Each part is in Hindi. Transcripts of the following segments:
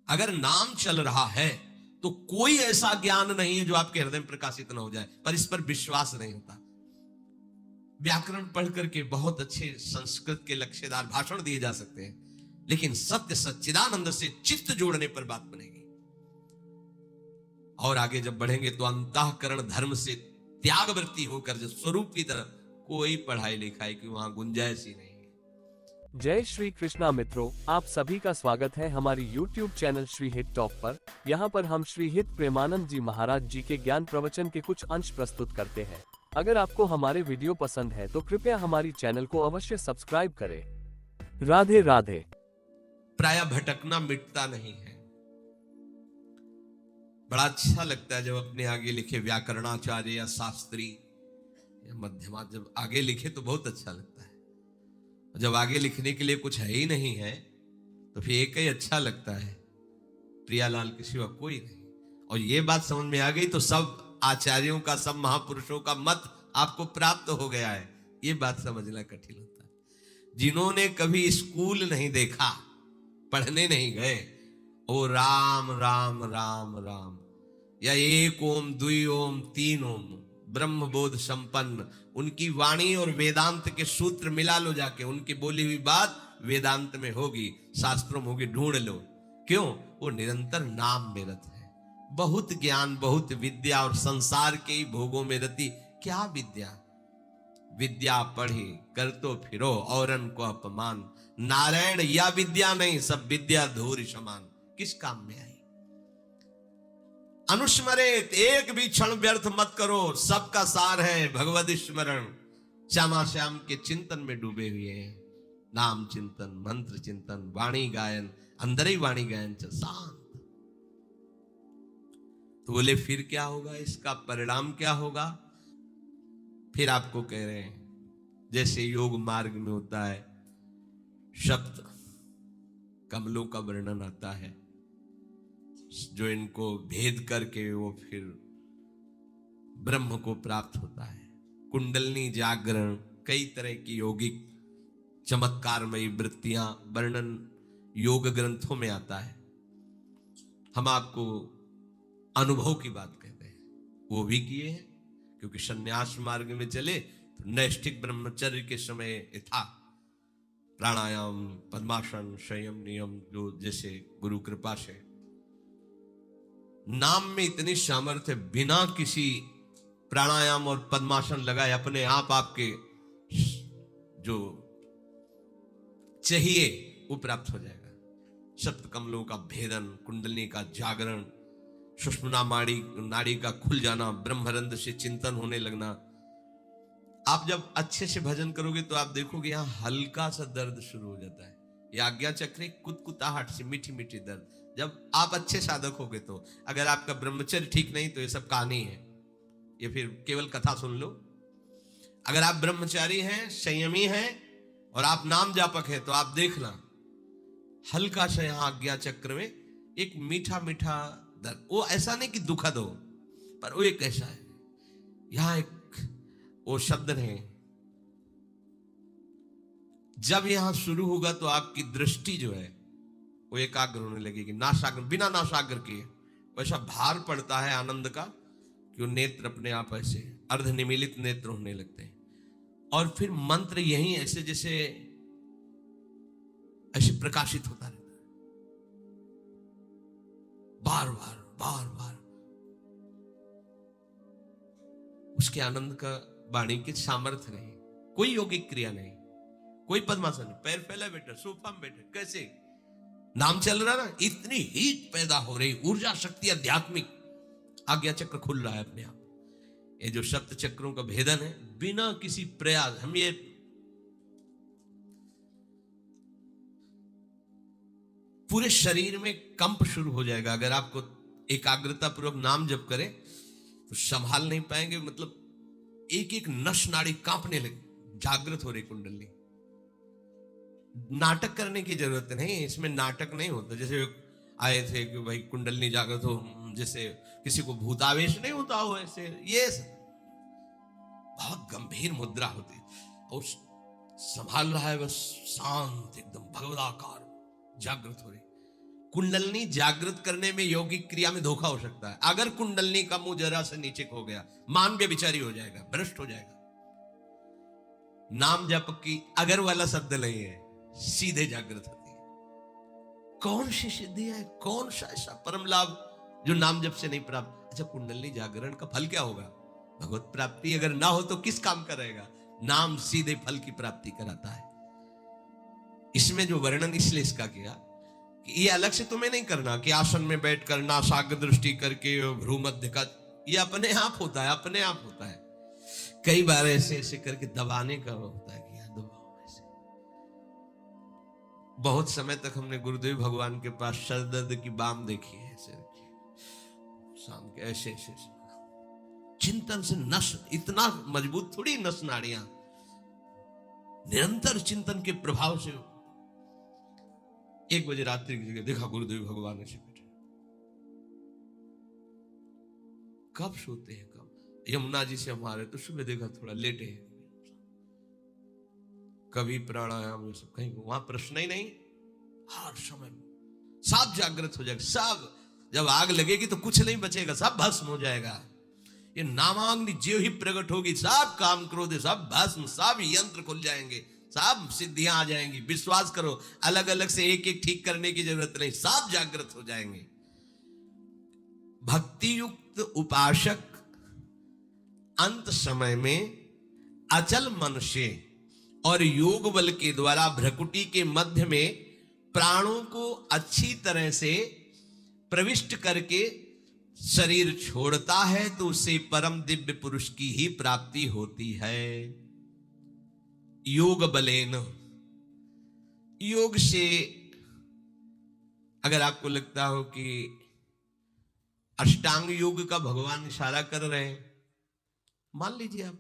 अगर नाम चल रहा है तो कोई ऐसा ज्ञान नहीं है जो आपके हृदय में प्रकाशित न हो जाए, पर इस पर विश्वास नहीं होता। व्याकरण पढ़ करके बहुत अच्छे संस्कृत के लक्ष्यदार भाषण दिए जा सकते हैं, लेकिन सत्य सच्चिदानंद से चित्त जोड़ने पर बात बनेगी। और आगे जब बढ़ेंगे तो अंतःकरण धर्म से त्याग वृत्ति होकर जो स्वरूप की तरफ, कोई पढ़ाई लिखाई की वहां गुंजाइश ही नहीं है। जय श्री कृष्णा मित्रों, आप सभी का स्वागत है हमारी YouTube चैनल श्री हित टॉप पर। यहाँ पर हम श्री हित प्रेमानंद जी महाराज जी के ज्ञान प्रवचन के कुछ अंश प्रस्तुत करते हैं। अगर आपको हमारे वीडियो पसंद है तो कृपया हमारी चैनल को अवश्य सब्सक्राइब करें। राधे राधे। प्राय भटकना मिटता नहीं है। बड़ा अच्छा लगता है जब अपने आगे लिखे व्याकरणाचार्य या शास्त्री या मध्यमा जब आगे लिखे तो बहुत अच्छा लगता है। जब आगे लिखने के लिए कुछ है ही नहीं है तो फिर एक ही अच्छा लगता है, प्रियालाल के सिवा कोई नहीं। और ये बात समझ में आ गई तो सब आचार्यों का, सब महापुरुषों का मत आपको प्राप्त हो गया है। ये बात समझना कठिन होता है। जिन्होंने कभी स्कूल नहीं देखा, पढ़ने नहीं गए, ओ राम राम राम राम या एक ओम द्वि ओम तीन ओम ब्रह्म बोध संपन्न, उनकी वाणी और वेदांत के सूत्र मिला लो जाके, उनकी बोली हुई बात वेदांत में होगी, शास्त्रों में होगी, ढूंढ लो। क्यों? वो निरंतर नाम में रत है। बहुत ज्ञान, बहुत विद्या और संसार के ही भोगों में रति क्या विद्या। विद्या पढ़ी कर तो फिरो औरन को अपमान, नारायण या विद्या नहीं, सब विद्या धूर समान, किस काम में आई। अनुस्मरित एक भी क्षण व्यर्थ मत करो, सबका सार है भगवद स्मरण। श्यामा श्याम के चिंतन में डूबे हुए हैं। नाम चिंतन, मंत्र चिंतन, वाणी गायन, अंदर ही वाणी गायन शांत। तो बोले फिर क्या होगा, इसका परिणाम क्या होगा? फिर आपको कह रहे हैं जैसे योग मार्ग में होता है, शब्द कमलों का वर्णन आता है, जो इनको भेद करके वो फिर ब्रह्म को प्राप्त होता है। कुंडलनी जागरण, कई तरह की योगिक चमत्कारमयी वृत्तियां वर्णन योग ग्रंथों में आता है। हम आपको अनुभव की बात कहते हैं, वो भी किए हैं, क्योंकि संन्यास मार्ग में चले तो नैष्ठिक ब्रह्मचर्य के समय था प्राणायाम, पद्मासन, संयम, नियम, जो जैसे गुरु कृपा से नाम में इतनी सामर्थ्य, बिना किसी प्राणायाम और पद्मासन लगाए अपने आप आपके जो चाहिए वो प्राप्त हो जाएगा। सप्त कमलों का भेदन, कुंडली का जागरण, सुषुम्ना नाड़ी का खुल जाना, ब्रह्मरंध्र से चिंतन होने लगना। आप जब अच्छे से भजन करोगे तो आप देखोगे यहां हल्का सा दर्द शुरू हो जाता है। यह आज्ञा चक्र कुतकुताहट से मीठी मीठी दर्द। जब आप अच्छे साधक होगे तो, अगर आपका ब्रह्मचर्य ठीक नहीं तो ये सब कहानी है, ये फिर केवल कथा सुन लो। अगर आप ब्रह्मचारी हैं, संयमी हैं और आप नाम जापक हैं तो आप देखना हल्का सा यहां आज्ञा चक्र में एक मीठा मीठा दर्द। वो ऐसा नहीं कि दुखद हो, पर वो एक ऐसा है, यहां एक वो शब्द नहीं। जब यहां शुरू होगा तो आपकी दृष्टि जो है वो एकाग्र होने लगेगी, नासाग्र, बिना नासाग्र किए वैसा भार पड़ता है आनंद का कि वो नेत्र अपने आप ऐसे अर्धनिमीलित नेत्र होने लगते हैं। और फिर मंत्र यही ऐसे जैसे ऐसे प्रकाशित होता रहता है, बार बार बार बार। उसके आनंद का वाणी की सामर्थ्य नहीं, कोई योगिक क्रिया नहीं, कोई पद्मासन, पैर फैला बैठे, सोफा में बैठे, कैसे नाम चल रहा ना, इतनी हीट पैदा हो रही, ऊर्जा शक्ति आध्यात्मिक, आज्ञा चक्र खुल रहा है अपने आप। ये जो सप्त चक्रों का भेदन है, बिना किसी प्रयास, हम ये पूरे शरीर में कंप शुरू हो जाएगा। अगर आपको एकाग्रता पूर्वक नाम जप करें तो संभाल नहीं पाएंगे, मतलब एक एक नस नाड़ी कांपने लगे, जागृत हो रही कुंडली। नाटक करने की जरूरत नहीं, इसमें नाटक नहीं होता। जैसे आए थे कि भाई कुंडली जागृत हो, जैसे किसी को भूतावेश नहीं होता हो, ऐसे ये बहुत गंभीर मुद्रा होती और संभाल रहा है, बस शांत एकदम भगवदाकार जागृत हो रही। कुंडलनी जागृत करने में यौगिक क्रिया में धोखा हो सकता है। अगर कुंडलनी का मुंह जरा से नीचे हो गया, मान व्यभिचारी हो जाएगा, भ्रष्ट हो जाएगा। नाम जप की अगर वाला शब्द नहीं है, सीधे जागृत होती है। कौन सी सिद्धि है, कौन सा ऐसा परम लाभ जो नाम जप से नहीं प्राप्त? अच्छा, कुंडलनी जागरण का फल क्या होगा? भगवत प्राप्ति। अगर ना हो तो किस काम का रहेगा? नाम सीधे फल की प्राप्ति कराता है। इसमें जो वर्णन इसलिए इसका किया कि ये अलग से तुम्हें नहीं करना कि आसन में बैठकर नासाग्र दृष्टि करके भ्रूमध्य का, ये अपने आप होता है, अपने आप होता है। कई बार ऐसे ऐसे करके दबाने का होता है कि दबाओ ऐसे। बहुत समय तक हमने गुरुदेव भगवान के पास सर दर्द की बाम देखी है, ऐसे शाम के ऐसे ऐसे चिंतन से नस इतना मजबूत थोड़ी नस नाड़ियां, निरंतर चिंतन के प्रभाव से 1 बजे रात्रि की जगह देखा गुरुदेव भगवान ऐसे बैठे। कब सोते हैं, कब यमुना जी से हमारे तो सुबह देखा थोड़ा लेटे हैं, कभी प्राणायाम सब कहीं, वहां प्रश्न ही नहीं। हर समय सब जागृत हो जाएगा, सब। जब आग लगेगी तो कुछ नहीं बचेगा, सब भस्म हो जाएगा। ये नामाग्नि ज्यों ही प्रकट होगी, सब काम क्रोध सब भस्म, सब यंत्र खुल जाएंगे, सब सिद्धियां आ जाएंगी। विश्वास करो, अलग अलग से एक एक ठीक करने की जरूरत नहीं, सब जागृत हो जाएंगे। भक्ति युक्त उपासक अंत समय में अचल मन से और योग बल के द्वारा भ्रकुटी के मध्य में प्राणों को अच्छी तरह से प्रविष्ट करके शरीर छोड़ता है, तो उसे परम दिव्य पुरुष की ही प्राप्ति होती है। योग बलेन, योग से अगर आपको लगता हो कि अष्टांग योग का भगवान इशारा कर रहे हैं, मान लीजिए आप,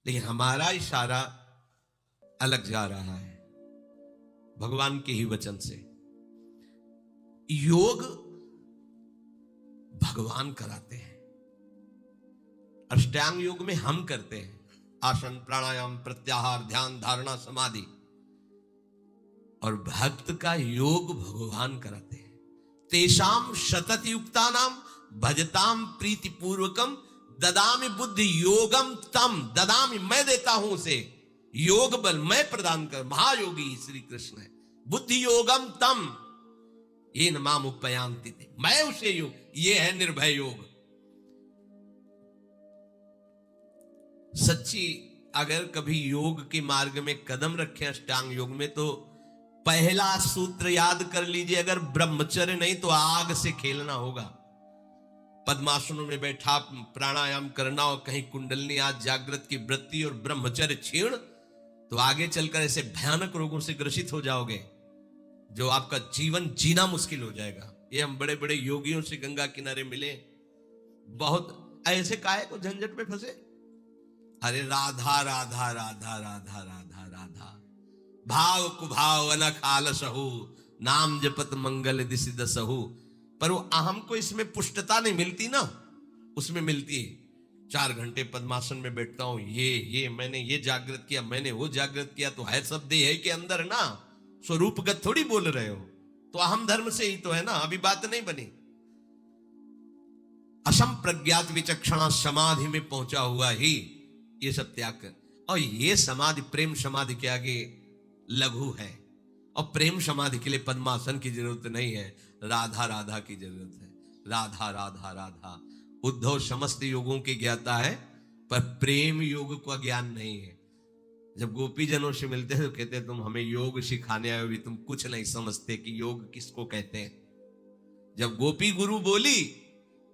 लेकिन हमारा इशारा अलग जा रहा है भगवान के ही वचन से। योग भगवान कराते हैं, अष्टांग योग में हम करते हैं, आसन प्राणायाम प्रत्याहार ध्यान धारणा समाधि, और भक्त का योग भगवान कराते हैं। तेषाम सतत युक्ता नाम भजताम प्रीति पूर्वकम ददामि बुद्धि योगम तम, ददामि मैं देता हूं उसे, योग बल मैं प्रदान कर, महायोगी श्री कृष्ण है। बुद्धि योगम तम ये नमाम उपयांति थे, मैं उसे योग, ये है निर्भय योग। सच्ची अगर कभी योग के मार्ग में कदम रखें अष्टांग योग में, तो पहला सूत्र याद कर लीजिए, अगर ब्रह्मचर्य नहीं तो आग से खेलना होगा। पद्मासनों में बैठा प्राणायाम करना और कहीं कुंडलनी आज जागृत की वृत्ति और ब्रह्मचर्य छीण, तो आगे चलकर ऐसे भयानक रोगों से ग्रसित हो जाओगे जो आपका जीवन जीना मुश्किल हो जाएगा। ये हम बड़े बड़े योगियों से गंगा किनारे मिले, बहुत ऐसे काहे को झंझट में फंसे। अरे राधा राधा राधा राधा राधा राधा, भाव कुभाव अनख आलसहु, नाम जपत मंगल दिशि दसहु। पर वो अहम को इसमें पुष्टता नहीं मिलती ना, उसमें मिलती है 4 घंटे पद्मासन में बैठता हूं, ये मैंने ये जागृत किया, मैंने वो जागृत किया, तो है सब देह के अंदर ना, स्वरूपगत थोड़ी बोल रहे हो, तो अहम धर्म से ही तो है ना, अभी बात नहीं बनी। असम प्रज्ञात विचक्षणा समाधि में पहुंचा हुआ ही ये सब त्याग कर, और ये समाधि प्रेम समाधि के आगे लघु है, और प्रेम समाधि के लिए पद्मासन की जरूरत नहीं है, राधा राधा की जरूरत है। राधा राधा राधा। उद्धव समस्त योगों के ज्ञाता है, पर प्रेम योग का ज्ञान नहीं है। जब गोपी जनों से मिलते हैं तो कहते हैं तुम हमें योग सिखाने आए हो, भी तुम कुछ नहीं समझते कि योग किसको कहते हैं। जब गोपी गुरु बोली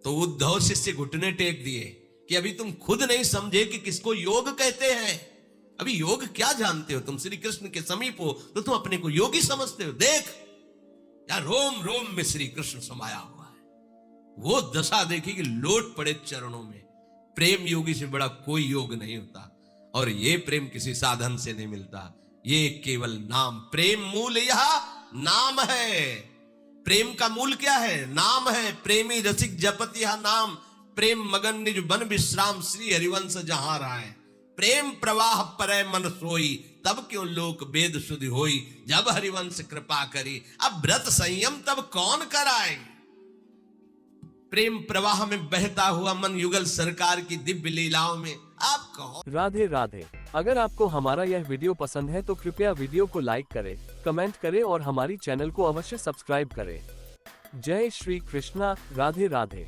तो उद्धव शिष्य घुटने टेक दिए कि अभी तुम खुद नहीं समझे कि किसको योग कहते हैं, अभी योग क्या जानते हो तुम? श्री कृष्ण के समीप हो तो तुम अपने को योगी समझते हो। देख यार, रोम रोम में श्री कृष्ण समाया हुआ है। वो दशा देखी कि लोट पड़े चरणों में। प्रेम योगी से बड़ा कोई योग नहीं होता, और ये प्रेम किसी साधन से नहीं मिलता, ये केवल नाम। प्रेम मूल यह नाम है। प्रेम का मूल क्या है? नाम है। प्रेमी रसिक जपत यह नाम, प्रेम मगन निज बन विश्राम, श्री हरिवंश जहां राय। प्रेम प्रवाह परय मन सोई, तब क्यों लोक वेद शुद्धि होई, जब हरिवंश कृपा करी। अब व्रत संयम तब कौन कराए। प्रेम प्रवाह में बहता हुआ मन युगल सरकार की दिव्य लीलाओं में आप कौन। राधे राधे। अगर आपको हमारा यह वीडियो पसंद है तो कृपया वीडियो को लाइक करें, कमेंट करें और हमारी चैनल को अवश्य सब्सक्राइब करें। जय श्री कृष्णा। राधे राधे।